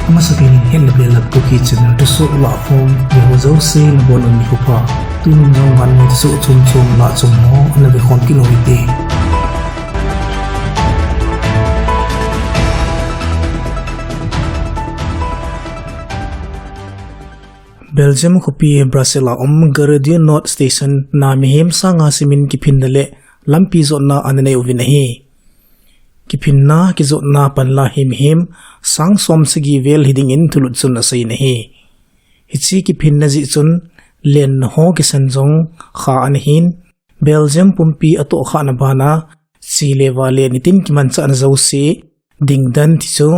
Masakin Hinbol Kuki Gare Du Thusoh Lahkhom Thusoh se na bon on Khopa tun jong Vannoi Thusoh Lahkhom ho anahi khom kiloite Belgium Khopi Brussel Gare Du Nord Staion na mihem sanga simin Kiphinna le lampi jotna anahi uvin Kiphinna kijotna panla mihem sang som sigi vel hiding in thulhut chun asei nahi Hiche Kiphinna ji chun lenna ho kisan jong chah anahin Belgium pumpi atohkhah na banna chele vale nitin kiman cha na zo se dingdan thichu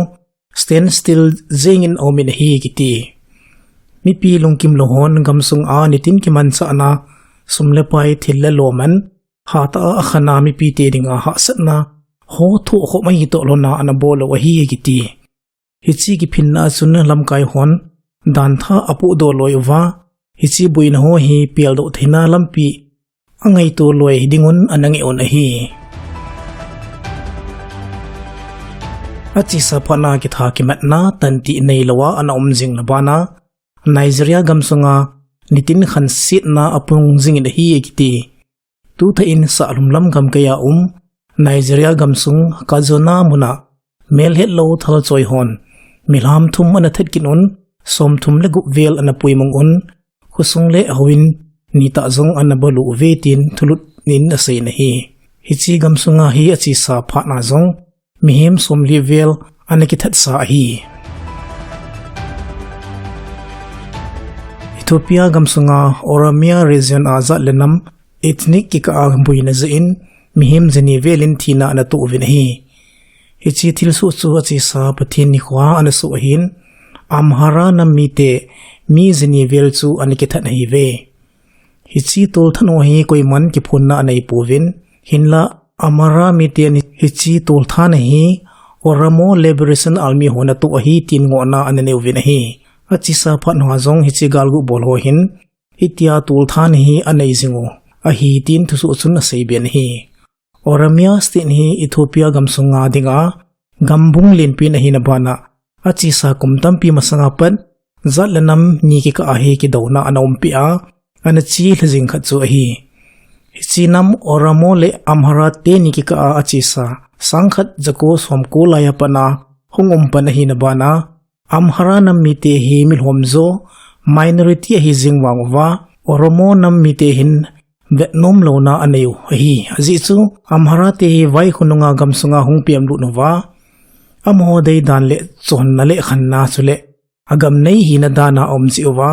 stand still zeng in omin hi kiti mi pi lungkim lohon gamsung a nitin kiman cha na sumle pai thilla loman hata akhan'a mi pi te dinga ha satna ho thu kho mai to lona ana bol-u hi kiti Hiche Kiphinna chun lamkai hon dan tha apu do loiwa Hiche buina ho hi pial do thina lampi angai to loi dingun anangi on hi achi sapana ki tha ki matna tanti nei lawa ana omjing na bana Nigeria gamsunga nitin khan sit na apung jing in hi kiti tu tha in sa lumlam gam kaya Nigeria gamsung kajona muna mel het lo thal choi hon milham thum ana thet kinon som thum le gup vel ana puimong on khusung le awin nita jong ana bol-u vetin thulhut nin asei nahi Hiche gamsunga hi achi sa phana jong mihem som li vel ana ki that sa hi Ethiopia gamsunga Oromia region aza lenam ethnic ki ka buina zain mihem zani velin thina ana to uvin hi Hiche thilsu chu achi sa pathin ni khwa ana so hin amhara nam mi te mi zani vel chu ani ke that hi ve Hiche tol thano hi koi man ki phunna anai povin hinla amara mi te ni Hiche tol thana hi Oromo Liberation Army hona to hi tin ngona anane uvin hi achi sa phan hwa jong Hiche galgu bol ho hin itia tol than hi anai jingo a hi tin thusu chun asei ben hi Oromia state hi Ethiopia gamsunga dinga gambung lenpi na hina bana achi sa kumtampi masanga pat zatlanam ni ki ka ahi ki dawna anaumpi a anachi lhajing khat chu ahi Hiche nam Oromo le amhara te ni ki ka achi sa sangkhat jako somko laya pana hungum pana hina bana amhara nam mi te hi milhomzo minority hi jingwangwa Oromo nam mi te hin Vietnam lona anayu hi azi chu amhara te hi vai khununga gamsunga hungpiam lu nova amho dei dan le chon na le khanna chule agam nei hi na dana omchi owa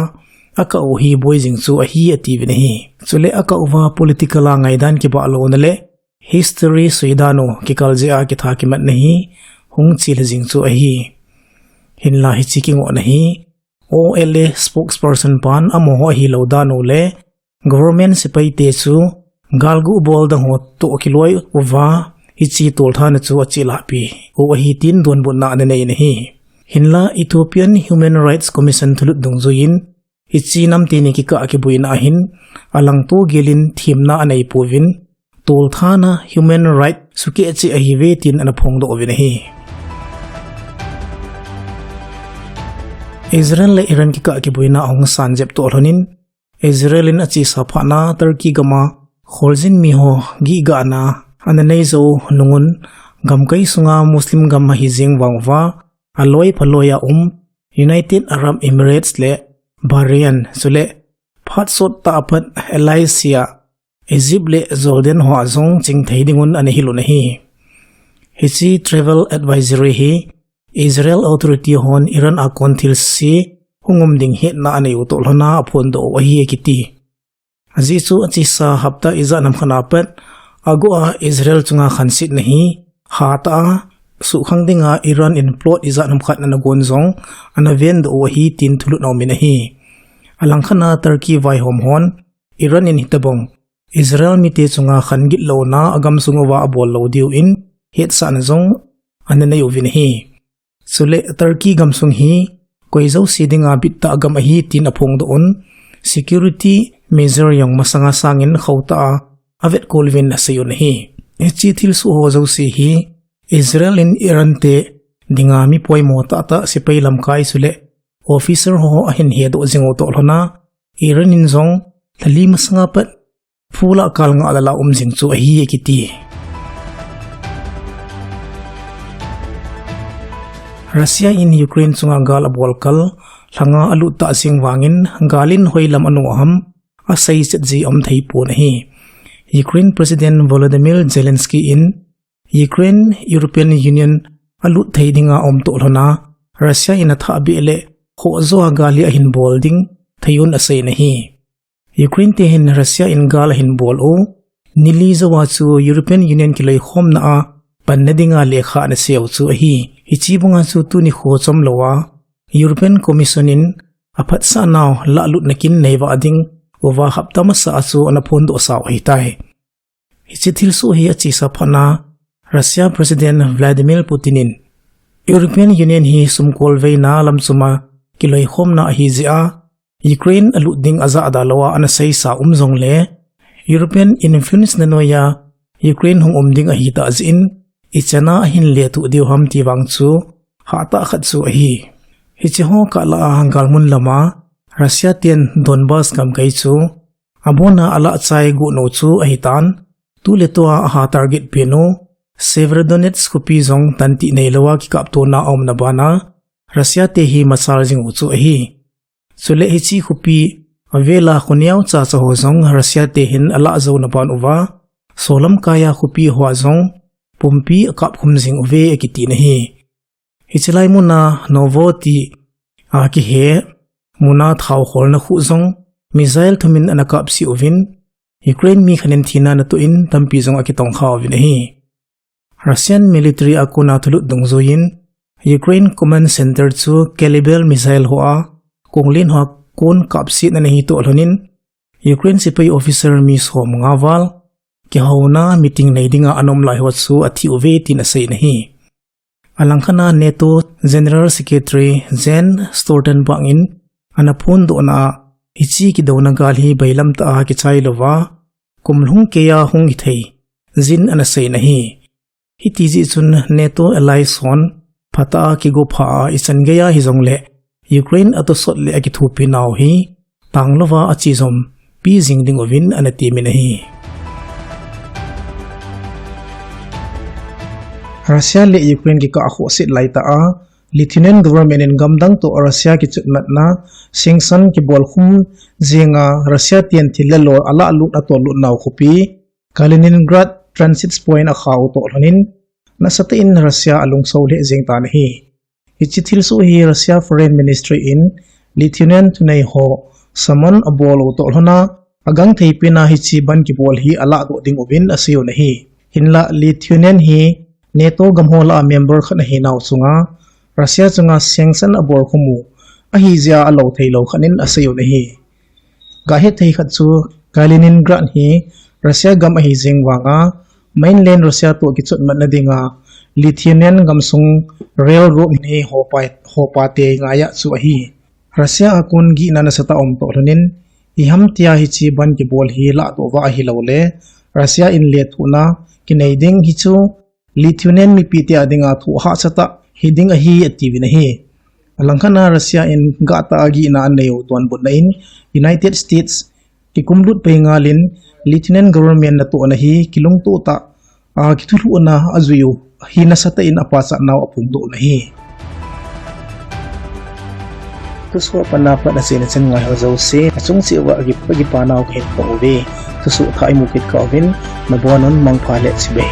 aka o hi boijing chu a hi ati vin hi chule aka owa political ngai dan ki ba lo na le history suidano ki kalje a ki tha ki mat nahi hung chil jing chu a hi hinla hi chiking o nahi OLA spokesperson pan amo hi lo dano le government sipai te chu galgu bol da ho to kiloi uwa Hiche tol thana chu achi lapi o hi tin don bon na nei nahi hinla Ethiopian Human Rights Commission thulhut dongjoin Hiche nam te ni ki ka ki buina hin alang to gelin thimna anei povin tol thana human right suke achi a hi ve tin ana phong do ovin hi Israel le Iran ki ka ki buina ong sanjep to honin Israelin achi saphana Turkey gama kholjin mi ho gi gana ananei zo nungun gamkai sunga Muslim gama hi jing wangwa aloi phaloya United Arab Emirates le Bahrain sule phat sot ta phat Malaysia Egypt le Jordan ho azong ching theidingun ani hiluna hi Hiche travel advisory hi Israel authority hon Iran a konthil si hungum ding het na ani utolhona phon do hi kiti azi chu achi sa hafta iza nam khana pat ago a Israel chunga khansit nahi hata su khangdinga Iran in plot iza nam khat na gonjong ana ven do hi tin thulhut naw min hi alang khana Turkey vai hom hon Iran in hitabong Israel mi te chunga khangit lo na agam sungowa abol lo diu in het sa na jong anana yovin hi sule Turkey gamsung hi koizo sidinga bitta agam hi tin apong do on security measure yang masanga sangin khauta avet kolvin na sayon hi Hiche thilsu ho zo si hi Israel in Iran te dinga mi poi mo ta sipai lam kai sule officer ho ahin he do jingo to lona iran in jong thali masanga pat phula kal nga ala jing chu hi ekiti Russia in Ukraine chunga gal abol kal langa alu ta sing wangin galin hoilam anu ham asei setji om thei pon hi Ukraine President Volodymyr Zelensky in Ukraine European Union alu thei dinga om to lona Russia in atha bele ho zo gali a Hinbol ding thayun asei na hi Ukraine te hin Russia in gal Hinbol o nili zawa chu European Union kiloi khom na a banna dinga lekha na seu chu hi Hiche bunga chu tu ni kho chom lowa European Commission in aphat sa naw la lut nakin neiwa ding ova haptama sa achu ana phon do saw hi tai Hiche thil su hi achi sa phana Russia President Vladimir Putin in European Union hi sumkol veina lamchuma kiloi khomna hi zia Ukraine alu ding aza adalawa ana sei sa umjong le European influence na noya Ukraine hong umding a hi ta zin ichana hin le tu diu ham ti wang chu hata khat chu hi Hiche ho ka la hangal mun lama Russia ten Donbas kam kai chu abona ala chai gu no chu a hitan tu le to ha target peno Severodonetsk Khopi jong tanti nei lawa ki kap to na om na bana Russia te hi masal jing chu hi chule Hiche Khopi avela khoniaw cha cha ho jong Russia te hin ala zo na ban uwa solam kaya Khopi hwa jong pumpi kap khum jing uve ekiti na hi Hichelai muna novoti a ki he muna thaw khol na khu jong missile thumin anakap si uvin Ukraine mi khanen thina na to in tampi jong akitong khaw vin hi Russian military akuna thulhut dongzoin Ukraine command center chu caliber missile hoa konglin ha kon kapsi na hi to hlonin Ukraine sipai officer mi som ngawal ki hauna meeting nei dinga anom lai ho chu athi uve tin asei na hi alangkhana NATO General Secretary Jens Stoltenberg in anaphun do na Hiche ki dona gal hi bailam ta ki chai lova kumlhung ke ya hung ithei jin ana sei na hi hitiji chun NATO allies on phata ki go pha isan ge ya hi jongle Ukraine ato sot le aki thupi naw hi panglova achi zom pi jingding ovin anati min hi Russia le Ukraine ki ka kho sit lai ta a Lithuanian government in gamdang to Russia ki chutna singsan ki bolkhum zinga Russia tian thilalo ala lut ato lut naw khopi Kaliningrad transit point a khaw to hlonin nasate in Russia alung sole jing ta na hi Hiche thil su hi Russia foreign ministry in Lithuanian tunai ho samon abol to hlona agang theipina Hiche ban ki bol hi ala do ding ubin asio na hi hinla Lithuanian hi NATO gamhola member khana hi naw chunga Russia chunga sanction abor khumu ahi zia alo theilo khanin asio na hi ga he thei khat chu Kaliningrad hi Russia gam ahi jing wanga mainland Russia to ki chut man na dinga Lithuanian gamsung railroad ni hopa te ngaya chu ahi Russia akun gi nana sata om to hlonin iham tia Hiche ban ki bol hi la to wa hi lole Russia in le thuna ki nei ding hi chu Lithuanian mi pi tia dinga thu ha chata hiding a hi ativi na hi alangkhana Russia in gata agi na aneu ton bun na in United States ki kumlut pe ngalin Lithuanian government na to na hi kilung to ta ki thulu na azuyu hi na sata in apasa naw apum do na hi to so panapa na sin chen ngai ho se achung si wa gi pa naw ke ko ve to so thai mu kit ka vin na bonon mang phale chibe